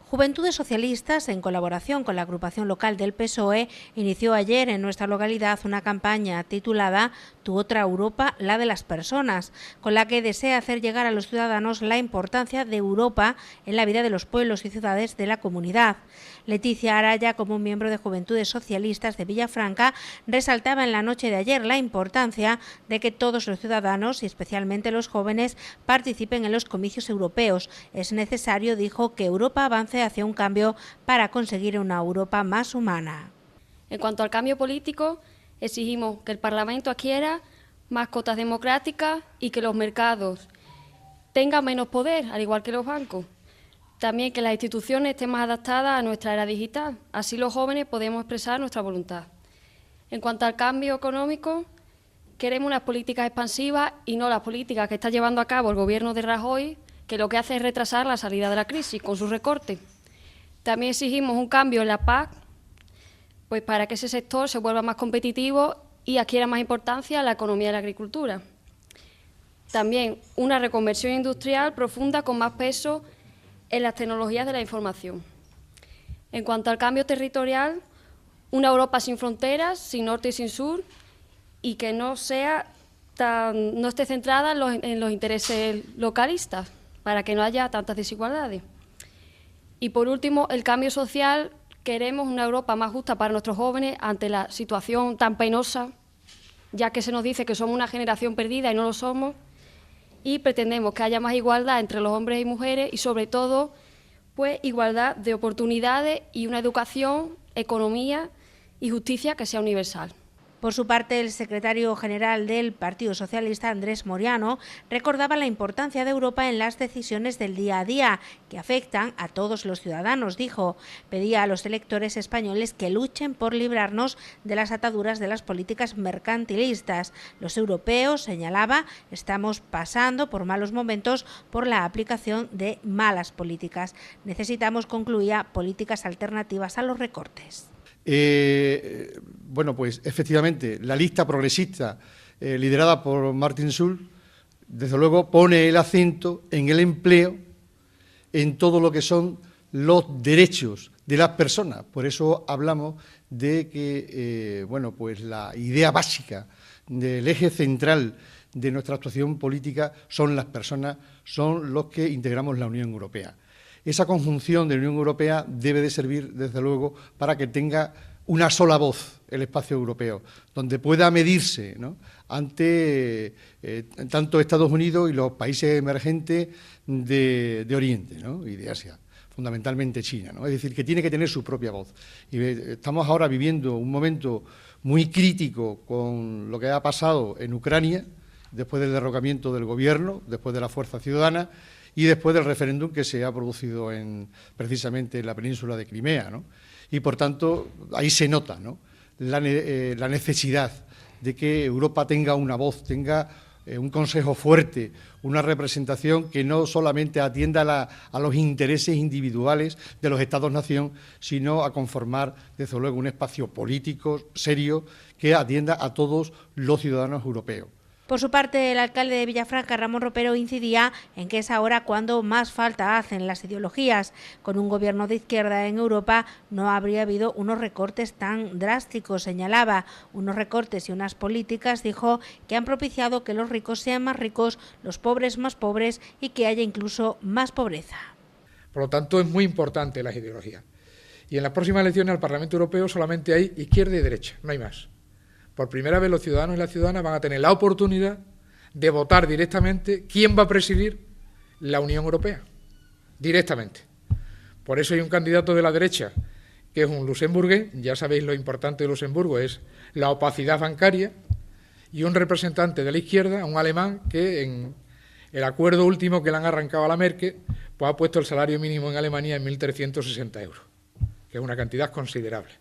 Juventudes Socialistas, en colaboración con la agrupación local del PSOE, inició ayer en nuestra localidad una campaña titulada Tu otra Europa, la de las personas, con la que desea hacer llegar a los ciudadanos la importancia de Europa en la vida de los pueblos y ciudades de la comunidad. Leticia Araya, como miembro de Juventudes Socialistas de Villafranca, resaltaba en la noche de ayer la importancia de que todos los ciudadanos, y especialmente los jóvenes, participen en los comicios europeos. Es necesario, dijo, que Europa avance hacia un cambio para conseguir una Europa más humana. En cuanto al cambio político, exigimos que el Parlamento adquiera más cotas democráticas y que los mercados tengan menos poder, al igual que los bancos. También que las instituciones estén más adaptadas a nuestra era digital. Así los jóvenes podemos expresar nuestra voluntad. En cuanto al cambio económico, queremos unas políticas expansivas y no las políticas que está llevando a cabo el gobierno de Rajoy, que lo que hace es retrasar la salida de la crisis con sus recortes. También exigimos un cambio en la PAC, pues para que ese sector se vuelva más competitivo y adquiera más importancia la economía de la agricultura. También una reconversión industrial profunda con más peso en las tecnologías de la información. En cuanto al cambio territorial, una Europa sin fronteras, sin norte y sin sur, y que no esté centrada en los intereses localistas, para que no haya tantas desigualdades. Y por último, el cambio social. Queremos una Europa más justa para nuestros jóvenes ante la situación tan penosa, ya que se nos dice que somos una generación perdida y no lo somos, y pretendemos que haya más igualdad entre los hombres y mujeres y, sobre todo, pues igualdad de oportunidades y una educación, economía y justicia que sea universal. Por su parte, el secretario general del Partido Socialista, Andrés Moriano, recordaba la importancia de Europa en las decisiones del día a día, que afectan a todos los ciudadanos, dijo. Pedía a los electores españoles que luchen por librarnos de las ataduras de las políticas mercantilistas. Los europeos, señalaba, estamos pasando por malos momentos por la aplicación de malas políticas. Necesitamos, concluía, políticas alternativas a los recortes. Bueno, pues efectivamente, la lista progresista liderada por Martin Schulz, desde luego pone el acento en el empleo, en todo lo que son los derechos de las personas. Por eso hablamos de que, bueno, pues la idea básica del eje central de nuestra actuación política son las personas, son los que integramos la Unión Europea. Esa conjunción de la Unión Europea debe de servir, desde luego, para que tenga una sola voz el espacio europeo, donde pueda medirse, ¿no?, ante tanto Estados Unidos y los países emergentes de Oriente, ¿no?, y de Asia, fundamentalmente China, ¿no? Es decir, que tiene que tener su propia voz. Y estamos ahora viviendo un momento muy crítico con lo que ha pasado en Ucrania, después del derrocamiento del gobierno, después de la Fuerza Ciudadana, y después del referéndum que se ha producido precisamente en la península de Crimea, ¿no? Y, por tanto, ahí se nota, ¿no?, la necesidad de que Europa tenga una voz, tenga un consejo fuerte, una representación que no solamente atienda a los intereses individuales de los Estados-nación, sino a conformar, desde luego, un espacio político serio que atienda a todos los ciudadanos europeos. Por su parte, el alcalde de Villafranca, Ramón Ropero, incidía en que es ahora cuando más falta hacen las ideologías. Con un gobierno de izquierda en Europa no habría habido unos recortes tan drásticos, señalaba. Unos recortes y unas políticas, dijo, que han propiciado que los ricos sean más ricos, los pobres más pobres y que haya incluso más pobreza. Por lo tanto, es muy importante las ideologías. Y en las próximas elecciones al Parlamento Europeo solamente hay izquierda y derecha, no hay más. Por primera vez los ciudadanos y las ciudadanas van a tener la oportunidad de votar directamente quién va a presidir la Unión Europea, directamente. Por eso hay un candidato de la derecha, que es un luxemburgués, ya sabéis lo importante de Luxemburgo es la opacidad bancaria, y un representante de la izquierda, un alemán, que en el acuerdo último que le han arrancado a la Merkel, pues ha puesto el salario mínimo en Alemania en 1.360 euros, que es una cantidad considerable.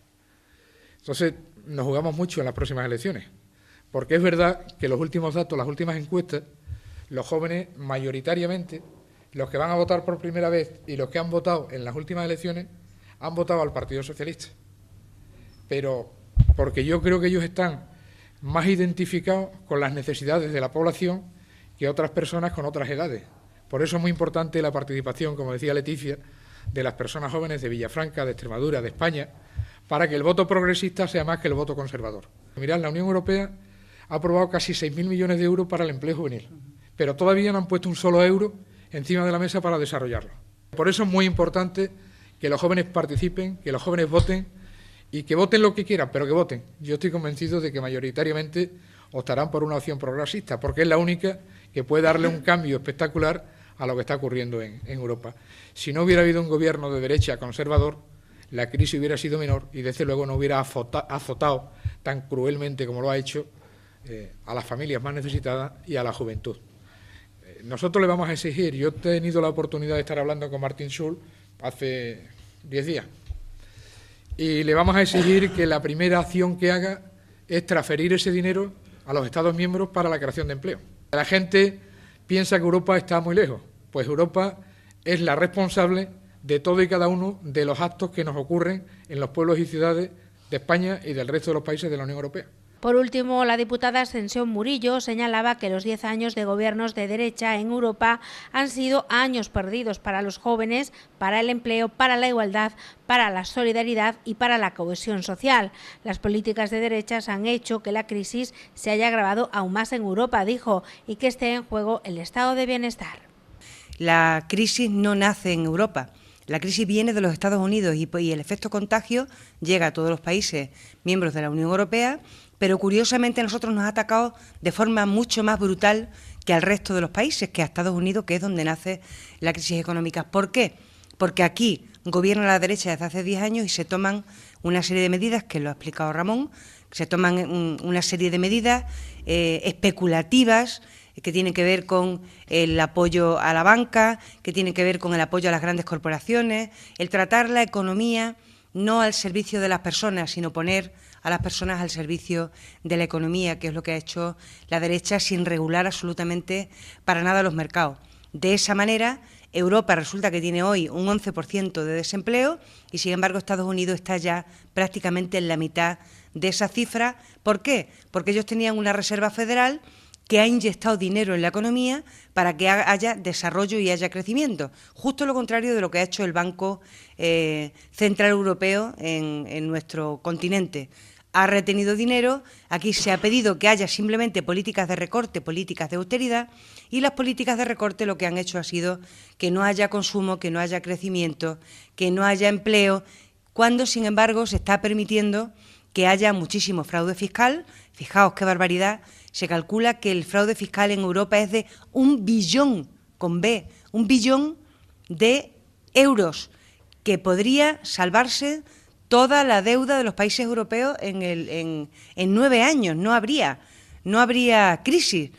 Entonces, nos jugamos mucho en las próximas elecciones, porque es verdad que los últimos datos, las últimas encuestas, los jóvenes mayoritariamente, los que van a votar por primera vez y los que han votado en las últimas elecciones, han votado al Partido Socialista. Pero porque yo creo que ellos están más identificados con las necesidades de la población que otras personas con otras edades. Por eso es muy importante la participación, como decía Leticia, de las personas jóvenes de Villafranca, de Extremadura, de España, para que el voto progresista sea más que el voto conservador. Mirad, la Unión Europea ha aprobado casi 6.000 millones de euros para el empleo juvenil, pero todavía no han puesto un solo euro encima de la mesa para desarrollarlo. Por eso es muy importante que los jóvenes participen, que los jóvenes voten y que voten lo que quieran, pero que voten. Yo estoy convencido de que mayoritariamente optarán por una opción progresista, porque es la única que puede darle un cambio espectacular a lo que está ocurriendo en Europa. Si no hubiera habido un gobierno de derecha conservador, la crisis hubiera sido menor y desde luego no hubiera azotado tan cruelmente como lo ha hecho a las familias más necesitadas y a la juventud. Nosotros le vamos a exigir, yo he tenido la oportunidad de estar hablando con Martin Schulz hace 10 días, y le vamos a exigir que la primera acción que haga es transferir ese dinero a los Estados miembros para la creación de empleo. La gente piensa que Europa está muy lejos, pues Europa es la responsable de todo y cada uno de los actos que nos ocurren en los pueblos y ciudades de España y del resto de los países de la Unión Europea. Por último, la diputada Ascensión Murillo señalaba que los 10 años de gobiernos de derecha en Europa han sido años perdidos para los jóvenes, para el empleo, para la igualdad, para la solidaridad y para la cohesión social. Las políticas de derechas han hecho que la crisis se haya agravado aún más en Europa, dijo, y que esté en juego el estado de bienestar. La crisis no nace en Europa. La crisis viene de los Estados Unidos y el efecto contagio llega a todos los países miembros de la Unión Europea, pero curiosamente a nosotros nos ha atacado de forma mucho más brutal que al resto de los países, que a Estados Unidos, que es donde nace la crisis económica. ¿Por qué? Porque aquí gobierna la derecha desde hace 10 años y se toman una serie de medidas, que lo ha explicado Ramón, se toman una serie de medidas especulativas, que tienen que ver con el apoyo a la banca, que tienen que ver con el apoyo a las grandes corporaciones, el tratar la economía no al servicio de las personas, sino poner a las personas al servicio de la economía, que es lo que ha hecho la derecha sin regular absolutamente para nada los mercados. De esa manera, Europa resulta que tiene hoy un 11% de desempleo y, sin embargo, Estados Unidos está ya prácticamente en la mitad de esa cifra. ¿Por qué? Porque ellos tenían una reserva federal que ha inyectado dinero en la economía para que haya desarrollo y haya crecimiento. Justo lo contrario de lo que ha hecho el Banco Central Europeo en nuestro continente. Ha retenido dinero, aquí se ha pedido que haya simplemente políticas de recorte, políticas de austeridad, y las políticas de recorte lo que han hecho ha sido que no haya consumo, que no haya crecimiento, que no haya empleo, cuando, sin embargo, se está permitiendo que haya muchísimo fraude fiscal. Fijaos qué barbaridad. Se calcula que el fraude fiscal en Europa es de 1 billón, con B, 1 billón de euros, que podría salvarse toda la deuda de los países europeos en 9 años. No habría crisis.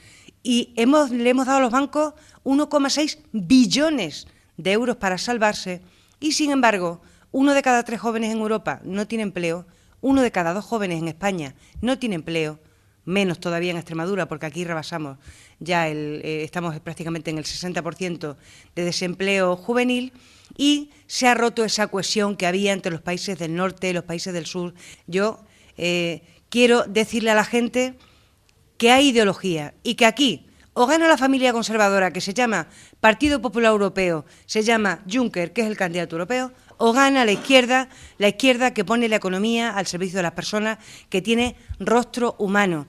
Y le hemos dado a los bancos 1,6 billones de euros para salvarse y, sin embargo, 1 de cada 3 jóvenes en Europa no tiene empleo, 1 de cada 2 jóvenes en España no tiene empleo, menos todavía en Extremadura, porque aquí rebasamos ya estamos prácticamente en el 60% de desempleo juvenil, y se ha roto esa cohesión que había entre los países del norte y los países del sur. Yo quiero decirle a la gente que hay ideología y que aquí o gana la familia conservadora, que se llama Partido Popular Europeo, se llama Juncker, que es el candidato europeo, o gana la izquierda que pone la economía al servicio de las personas, que tiene rostro humano.